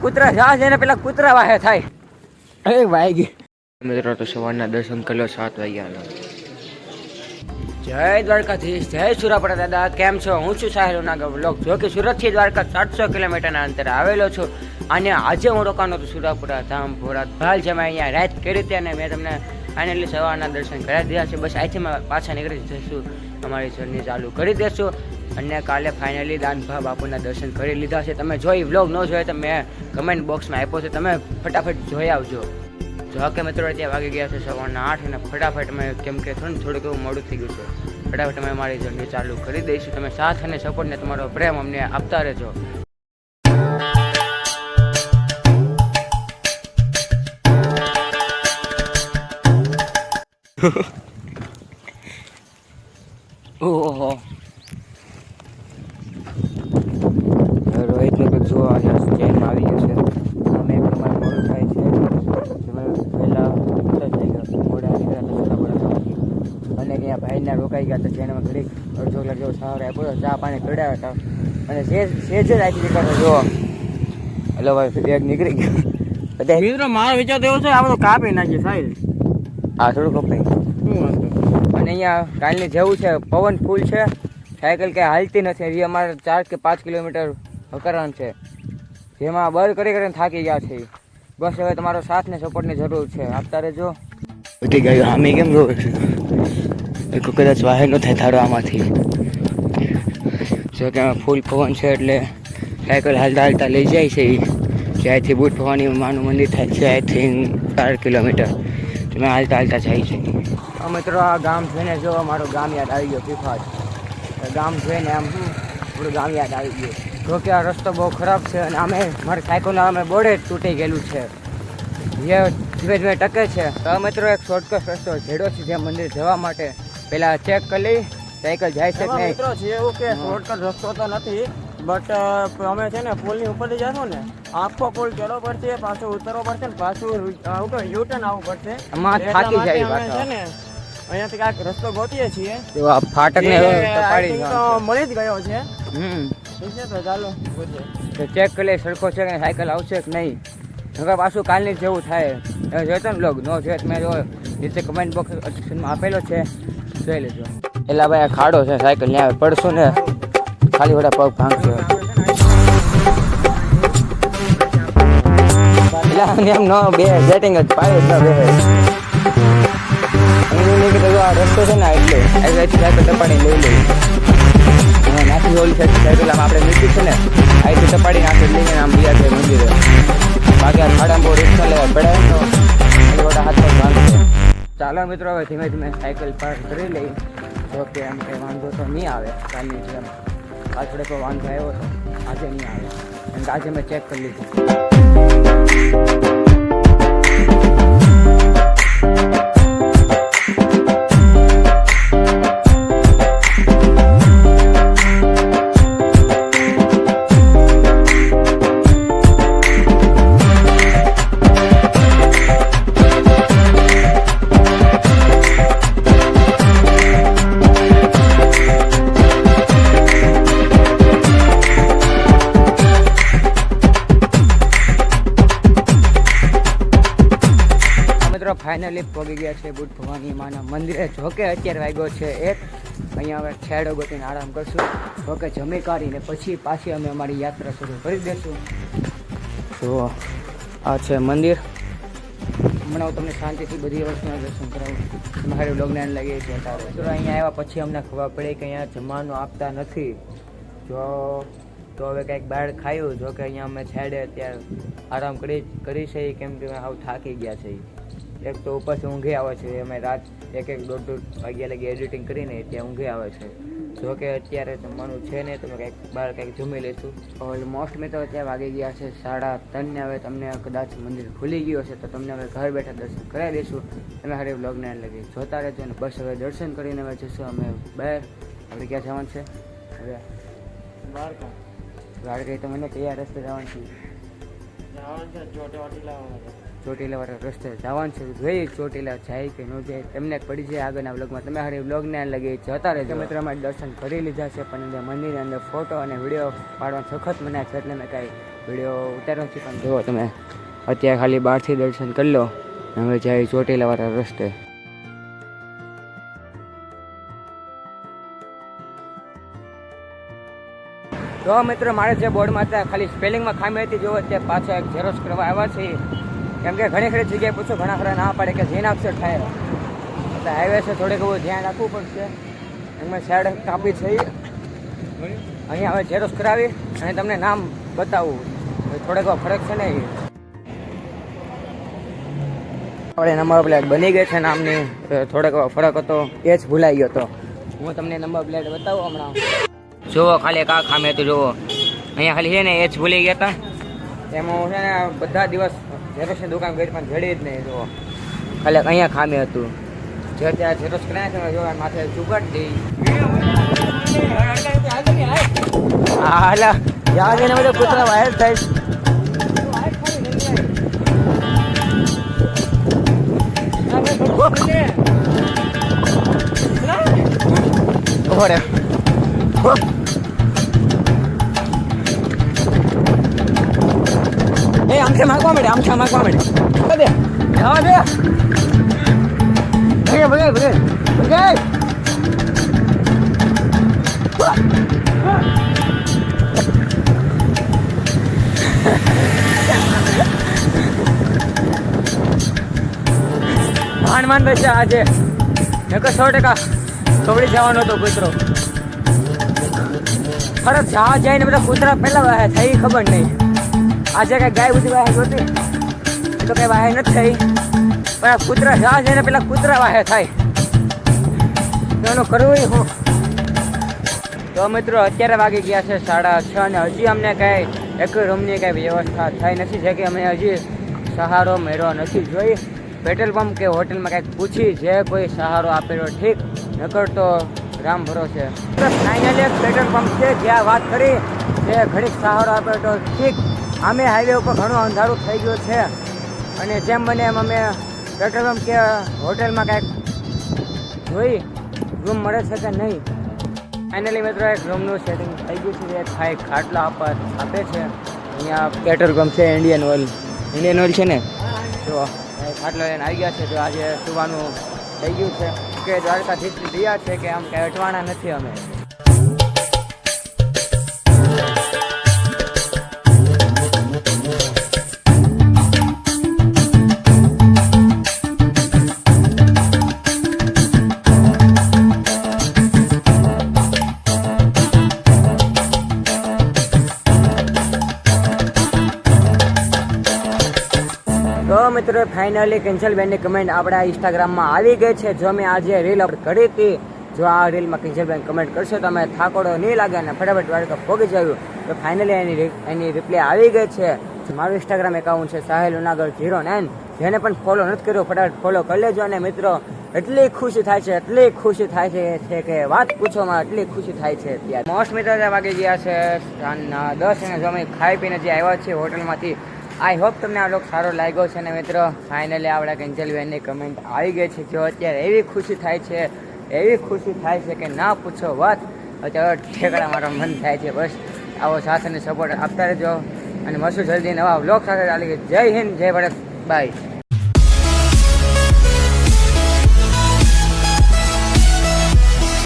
કૂતરા જા છે ને પેલા કૂતરા વાહે થાય. અરે વાગી મિત્રો તો સવારના દર્શન કર્યો 7 વાગ્યાના. જય દ્વારકાધીશ, જય સુરાપડા દાદા. કેમ છો? હું છું સાહેલ નાગર બ્લોગ. જો કે સુરતથી દ્વારકા 700 કિલોમીટરના અંતરે આવેલો છું અને આજે હું રોકાનો હતો સુરાપુરા ધામ ભોળા. હાલ છે મેં અહીંયા રાત કરી હતી અને મેં તમને ફાઇનલી સવારના દર્શન કરાવી દીધા છે. બસ અહીંથી મેં પાછા નીકળી જઈશું, અમારી જર્ની ચાલુ કરી દઈશું અને કાલે ફાઇનલી દાનભા બાપુના દર્શન કરી લીધા છે. તમે જોઈ વ્લોગ ન જોયો તો મેં કમેન્ટ બોક્સમાં આપ્યો છે, તમે ફટાફટ જોઈ આવજો. જો કે મિત્રો ત્યાં વાગી ગયા છે સવારના 8 અને ફટાફટ મેં કેમ કે થોડુંક એવું મોડું થઈ ગયું છે, ફટાફટ અમે અમારી જર્ની ચાલુ કરી દઈશું. તમે સાથ અને સપોર્ટને તમારો પ્રેમ અમને આપતા રહેજો. ઓહો રોહિતને કંઈક જોવા ચેનમાં આવી ગયો છે. અમે તમારે મોડું થાય છે, તમે પહેલાં થઈ ગયા મોડા નીકળ્યા હતા અને અહીંયા ભાઈના રોકાઈ ગયા હતા. જેને ઘડીક અડધો કલાક જેવો સહારો આપ્યો, ચા પાણી પીડાવ્યા હતા અને સેજ જ રાખી દીધા. જો હલો ભાઈ બેગ નીકળી ગયો. મિત્રો મારો વિચાર તો એવો છે, આ બધું કાપી નાખીએ સાહેબ. હા થોડું કપાઈ. અને અહીંયા કાલની જેવું છે, પવન ફૂલ છે, સાયકલ કે હાલતી નથી. એ અમારે 4 કે 5 કિલોમીટર હકારણ છે, જેમાં બર કરીને થાકી ગયા છે. બસ હવે તમારો સાથ ને સપોર્ટની જરૂર છે, આપતા રહેજો. ઉઠી ગયું આમે કેમ રોવે છે, કદાચ વાહે ન થાય થાળો આમાંથી. જો કે ફૂલ પવન છે એટલે સાયકલ હાલતા હાલતા લઈ જાય છે. જ્યાંથી બુટ ભવાની માનું મંદિર થાય છે, અહીંથી 4 કિલોમીટર તમે હાલતા હાલતા જાય છે. મિત્રો આ ગામ જોઈને જો મારું ગામ યાદ આવી ગયો. પીફાજ ગામ જોઈને આમ આપણું ગામ યાદ આવી ગયું. જો કે આ રસ્તો બહુ ખરાબ છે અને અમે મારી સાયકલના અમે બોર્ડે તૂટી ગયેલું છે, જે ધીમે ધીમે ટકે છે. તો મિત્રો એક શોર્ટકટ રસ્તો જેડો છે જે મંદિર જવા માટે, પહેલાં ચેક કરી લઈ સાયકલ જાય છે કે નહીં. મિત્રો છે એવું કે શોર્ટકટ રસ્તો તો નથી, બટ અમે છે ને પુલની ઉપરથી જશું ને, આખો પુલ ચડવો પડશે, પાછું ઉતરવો પડશે ને પાછું યુટર્ન આવવું પડશે. આમાં થાકી જાય છે ને અહીંયાથી કાંઈક રસ્તો ગોતીએ છીએ. તો આ ફાટક ને મળી જ ગયો છે. ઠીક છે તો ચાલો તો ચેક કરી લઈએ સરખો છે કે સાયકલ આવશે કે નહીં. હવે પાછું કાલની જેવું થાય. હવે જોઈતો ને બ્લોગ નો જોઈ મેં જો નીચે કમેન્ટ બોક્સ ઓપ્શનમાં આપેલો છે, જોઈ લેજો. એટલે ભાઈ આ ખાડો છે, સાયકલ ત્યાં પડશું ને ખાલી વડા પગ ભાંગશે. એટલે એમ નો બે સેટિંગ જ પાયો જ ન બે. આ રસ્તો છે ને એટલે સાયકલ ટપાડી લઈ લઈ નાખી ઓલી સાયકલ આમ આપણે મૂકી છે ને અહીંથી ટપાડી નાખી લઈને આમ બીજા છે મંદિરે. બાકી આ ખાડામાં બહુ રિક્ષા લેવા પડે તો મોટા હાથ પર બાંધશે. ચાલો મિત્રો હવે ધીમે ધીમે સાયકલ પાર કરી લઈ. જો કે એમ કંઈ વાંધો તો નહીં આવે કાલની જેમ. પાછળ તો વાંધો આવ્યો હતો, આજે નહીં આવે કારણ કે આજે મેં ચેક કરી લીધું. ફાઇનલી પહોંચી ગયા છે બુટ ભવાની માના મંદિરે. જોકે અત્યારે વાગ્યો છે 1. અહીંયા હવે છેડો ગોતીને આરામ કરશું. જોકે જમી કાઢીને પછી પાછી અમે અમારી યાત્રા શરૂ કરી દઈશું. તો આ છે મંદિર. હમણાં હું તમને શાંતિથી બધી વસ્તુના દર્શન કરાવું. મારે બ્લોગને લાગીએ છીએ અત્યારે. તો અહીંયા આવ્યા પછી અમને ખબર પડી કે અહીંયા જમવાનું આપતા નથી. જો તો હવે કંઈક બહાર ખાયું. જો કે અહીંયા અમે છેડે અત્યારે આરામ કરી છે કેમ કે હાવ થાકી ગયા છે. એક તો ઉપરથી ઊંઘે આવે છે, અમે રાત 1-1, 1:30 વાગ્યા લગી એડિટિંગ કરીને ત્યાં ઊંઘે આવે છે. જો કે અત્યારે જમવાનું છે ને તમે કંઈક બહાર કંઈક જમી લઈશું. ઓલમોસ્ટ મેં તો અત્યારે વાગી ગયા છે 3:30 ને. હવે તમને કદાચ મંદિર ખુલી ગયું હશે તો તમને હવે ઘર બેઠા દર્શન કરાવી દઈશું. તમે હારે બ્લોગને લગી જોતા રહેજો અને બસ હવે દર્શન કરીને હવે જઈશું અમે બહાર. આપણે ક્યાં જવાનું છે હવે? દ્વારકા. તો મને કયા રસ્તે જવાનું છે? ચોટીલા ચોટીલાવાળા રસ્તે જવાનું છે. જોઈએ ચોટીલા જાય કે ન જાય તમને પડી જાય આગળના બ્લોગમાં. તમે હારે બ્લોગને લગી જતા રહેજો. મિત્રો અમારે દર્શન કરી લીધા છે, પણ મંદિરની અંદર ફોટો અને વિડીયો પાડવાનો સખત મને છે, એટલે મેં કાંઈ વિડીયો ઉતાર્યો છે. પણ જુઓ તમે અત્યારે ખાલી બહારથી દર્શન કરી લો. હવે જાય ચોટીલાવાળા રસ્તે. તો મિત્રો મારે જે બોર્ડમાં હતા ખાલી સ્પેલિંગમાં ખામી હતી. જો અત્યારે પાછા એક ઝેરોક્ષ કરવા આવ્યા છે, કેમ કે ઘણી ખરી જગ્યાએ પૂછો ઘણા ખરા ના પાડે કે જેના અક્ષર થાય. એટલે હાઈવે છે, થોડીક એવું ધ્યાન રાખવું પડશે. એમાં સાઈડ કાપી છે, અહીંયા હવે ઝેરોક્ષ કરાવી અને તમને નામ બતાવવું. થોડોક ફરક છે ને, આપણે નંબર પ્લેટ બની ગઈ છે નામની, થોડોક ફરક હતો એ જ ભૂલાઈ ગયો હતો. હું તમને નંબર પ્લેટ બતાવું હમણાં. જુઓ ખાલી કા ખામી હતું. જુઓ અહીંયા ખાલી છે ને એ જ ભૂલી ગયા હતા. એમાં હું છે ને બધા દિવસ ઝેરોક્ષની દુકાન ગઈ પણ જડી જ નહીં. જુઓ ખાલી અહીંયા ખામી હતું. જે ત્યાં ઝેરોક્ષ કરાય છે જોવા માથે ચુકટ દઈ. હા હાલા યાદ એને બધા કૂતરા વાયર થાય. આમથી માગવા મળે, આમથી માગવા મળે. જવા દે ભગે ભગે ભગે. માંડ બેસે આજે એક 100% કવડી જવાનો હતો કૂતરો. ખરક જવા જઈને બધા કૂતરા પહેલા વાહે થઈ ખબર નહીં. આજે કઈ ગાય બધી વાહે જોતી એ તો કઈ વાહે નથી થઈ, પણ આ કૂતરા જવા જઈને પેલા કૂતરા વાહે થાય. એનું કરવું હું. તો મિત્રો અત્યારે વાગી ગયા છે 6:30 અને હજી અમને કાંઈ એક રૂમની કાંઈ વ્યવસ્થા થઈ નથી. જે કે અમે હજી સહારો મેળવો નથી. જોઈ પેટ્રોલ પંપ કે હોટલમાં કાંઈક પૂછી જે કોઈ સહારો આપેલો ઠીક, નકર તો રામ ભરોસે. ફાઇનલી એક પેટ્રોલ પંપ છે જ્યાં વાત કરી જે ઘડીક સહારો આપ્યો તો ઠીક. અમે હાઈવે ઉપર ઘણું અંધારું થઈ ગયું છે અને જેમ બને એમ અમે પેટ્રોલ પંપ કે હોટલમાં કાંઈક જોઈ રૂમ મળે છે કે નહીં. ફાઇનલી મિત્રો એક રૂમનું સેટિંગ થઈ ગયું છે. જે થાય ખાટલો આપે છે. અહીંયા પેટ્રોલ પંપ છે, ઇન્ડિયન ઓઇલ છે ને. તો ખાટલો લઈને આવી ગયા છે. તો આજે સુવાનું થઈ ગયું છે કે દ્વારકાધીશ દિયા છે કે આમ કાંઈ અટવાના નથી અમે. તો મિત્રો ફાઇનલી કેન્સલબેનની કમેન્ટ આપણા ઇન્સ્ટાગ્રામમાં આવી ગઈ છે. જો મેં આજે રીલ અપલોડ કરી હતી, જો આ રીલમાં કેન્સલબેન કમેન્ટ કરશો તો અમે થાકોડો નહીં લાગે અને ફટાફટ દ્વારકા પહોંચી જાયું. તો ફાઇનલી એની રિપ્લાય આવી ગઈ છે. મારું ઇન્સ્ટાગ્રામ એકાઉન્ટ છે sahil09. જેને પણ ફોલો નથી કર્યો ફટાફટ ફોલો કરી લેજો. અને મિત્રો એટલી ખુશી થાય છે કે વાત પૂછવામાં એટલી ખુશી થાય છે. ત્યાં મોસ્ટ મિત્રો વાગી ગયા છે 10 અને જો અમે ખાઈ પીને જે આવ્યા છીએ હોટલમાંથી. આઈ હોપ તમને આ લોક સારો લાગ્યો છે. ને મિત્રો ફાઇનલી આપણા કેન્સલબેનની કમેન્ટ આવી ગઈ છે. જો અત્યારે એવી ખુશી થાય છે કે ના પૂછો વાત. અત્યારે ઠેકડા મારો મન થાય છે. બસ આવો સાથેને સપોર્ટ આપતા રહેજો અને મળશું જલ્દી નવા વ્લોગ સાથે. જય હિન્દ, જય ભારત, બાય.